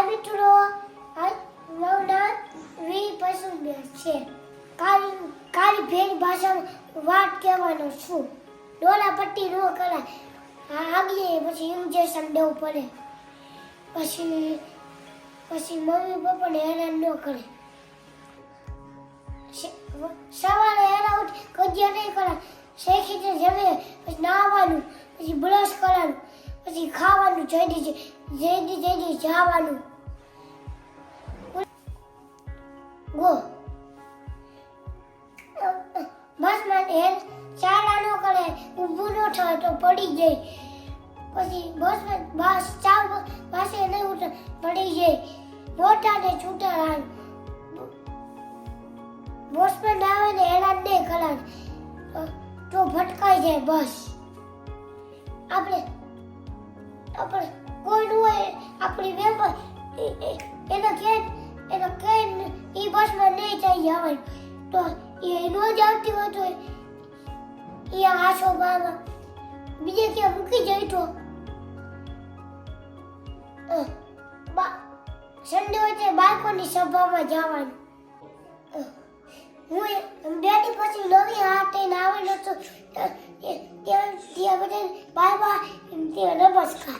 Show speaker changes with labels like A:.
A: મિત્રો મારું નામ વી પસંદ છે. કાળી ભેણ ભાષામાં વાત કહેવાનો છું. ડોલા પટ્ટી નો કરાય, આગળ પછી ઇન્જેક્શન દેવું પડે, પછી મમ્મી પપ્પાને હેરાન ન કરે. સવારે હેરા ઉઠી કજિયા નહીં કરાય, શેખી જમે, પછી નાહવાનું, પછી બ્રશ કરવાનું, પછી ખાવાનું, જલ્દી જવાનું. ગો બસ મને ચાલા ન કરે, ઊભું ન થાય તો પડી જાય. પછી બસ ચાવ પાસે નહીં ઉઠે, પડી જાય. મોટા ને છૂટા રાન બસ પર આવે ને હેરાન નહીં કરાય તો ભટકાઈ જાય. બસ આપણે કોઈનું હોય આપણી વેપાર એના કે એ બસમાં નહીં થઈ જવાનું તો એ ન જ આવતી હોય તો એ આશો બામાં બીજે ક્યાં મૂકી જાય તો સન્ડે હોય તે બાળકોની સભામાં જવાનું. હું ડેડી પછી નવી હાથ લઈને આવેલો છું ત્યાં બધા બાય બાય નમસ્કાર.